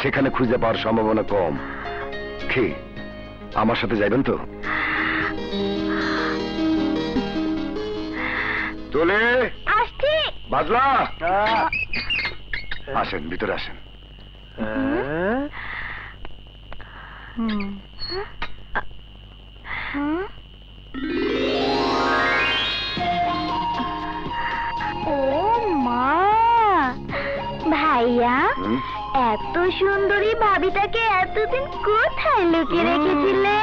সেখানে খুঁজে পাওয়ার সম্ভাবনা কম। কি আমার সাথে যাবেন তো? তোলে আসছি। বাজলা, আসেন ভিতরে আসেন। ও মা, ভাইয়া এত সুন্দরী ভাবিটাকে এতদিন কোথায় লুকিয়ে রেখেছিলে?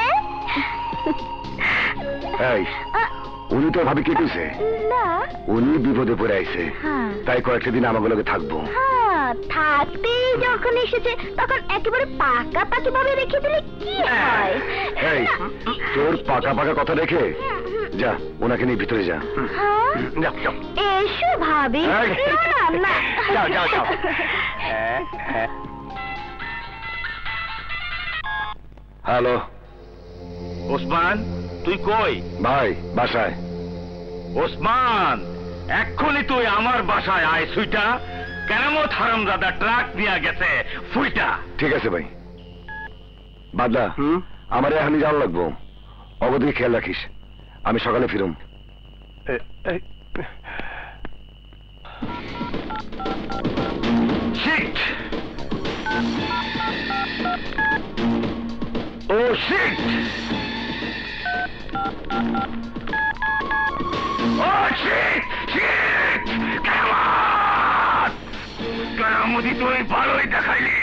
এই, উনি তো ভাবি কে কইছে? না, উনি বিপদে পড়ে আইছে, তাই কয়েকটা দিন আমাগুলোকে থাকবো। থাকতেই যখন এসেছে তখন একেবারে পাকাপাকি ভাবে রেখে দিলে কি হয়? এই, তোর পাকা পাকা কথা রেখে যা, ওনাকে নিয়ে ভিতরে যা। এসো ভাবি। না, যাও যাও যাও। হ্যালো ওসমান, তুই কই? ভাই, বাসায়। ওসমান, এক্ষুনি তুই আমার বাসায় আয়। সুইটা কেরামত হারামজাদা ট্রাক নিয়ে গেছে ফুইটা। ঠিক আছে ভাই। বাদলা, আমার এখনই যাওয়া লাগবো। অবদিকে খেয়াল রাখিস, আমি সকালে ফিরুম। শিট! ও শিট! ও শিট! শিট! কেরামত! কেরামতি তুই ভালোই দেখাইলি।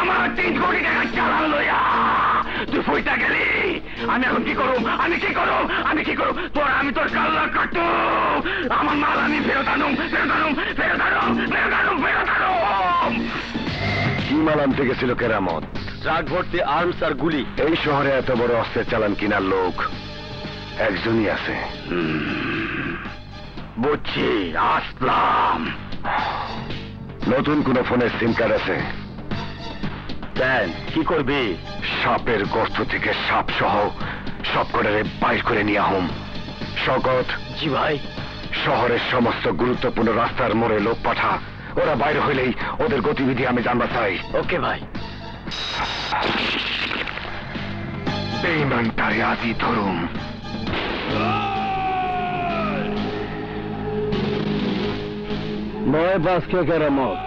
আমার 3 কোটি টাকার চালান লইয়া তুই ফুইটা গেলি। আমি এখন কি করুম? আমি কি করুম? আমি কি করুম? আমি তোর কাল্লা কাটু। আমার মাল আমি ফেরত আনুম, ফেরত আনুম, ফেরত আনুম, ফেরত আনুম, ফেরত আনুম। কি মাল আনতে গেছিল কেরামত? ট্রাক ভর্তি আর্মস আর গুলি। এই শহরে এত বড় অস্ত্রের চালান কিনার লোক একজনই আছে। বুঝছি, আসলাম। নতুন কোন ফোনের সিম কার্ড আছে? দেন, কি করবি? সাপের গর্ত থেকে সাপ সহ সব কটারে বাইর করে নিয়ে হোম। শকত। জি ভাই। শহরের সমস্ত গুরুত্বপূর্ণ রাস্তার মোড়ে লোক পাঠা। ওরা বাইরে হইলেই ওদের গতিবিধি আমি জানবা চাই। ওকে ভাই। বেঈমানটারে আজই ধরুম। নয় বাসকে কেরামত,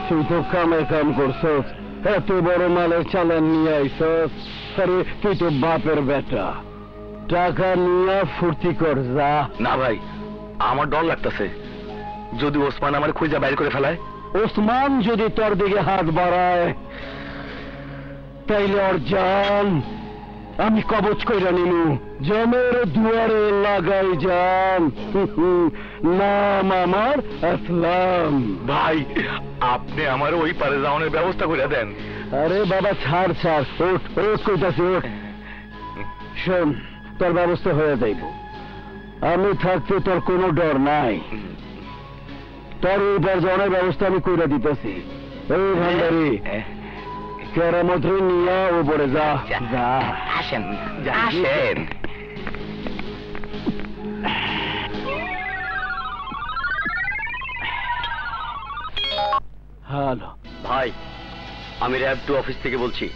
তুই তো কামে কাম করছস, এত বড় মালের চালান নিয়ে আইসস। আরে তুই তো বাপের বেটা, টাকা নিয়ে ফুর্তি কর যা। না ভাই, আমার ডর লাগতেছে। যদি ওসমান আমার খুঁজে বাইর করে ফেলায়? ওসমান যদি তোর দিকে হাত বাড়ায় তাইলে ওর জান আমি কবচ কইরা নিলু। জমের দুয়ারে লাগাই যান। নাম আমার আসলাম। ভাই, আপনি আমার ওই পারে যাওয়ানোর ব্যবস্থা করে দেন। আরে বাবা ছাড় ছাড়, ওঠ ওঠ কইতাছি ওঠ। শোন, তোর ব্যবস্থা হয়ে যাইব। আমি থাকতে তোর কোনো ডর নাই। তোর উপার্জনের ব্যবস্থা আমি কইরা দিতেছি। এই ভান্ডারি, কেরামত নিয়ে উপরে যা যা। আসেন আসেন। হ্যালো ভাই, আমি র্যাব 2 অফিস থেকে বলছি।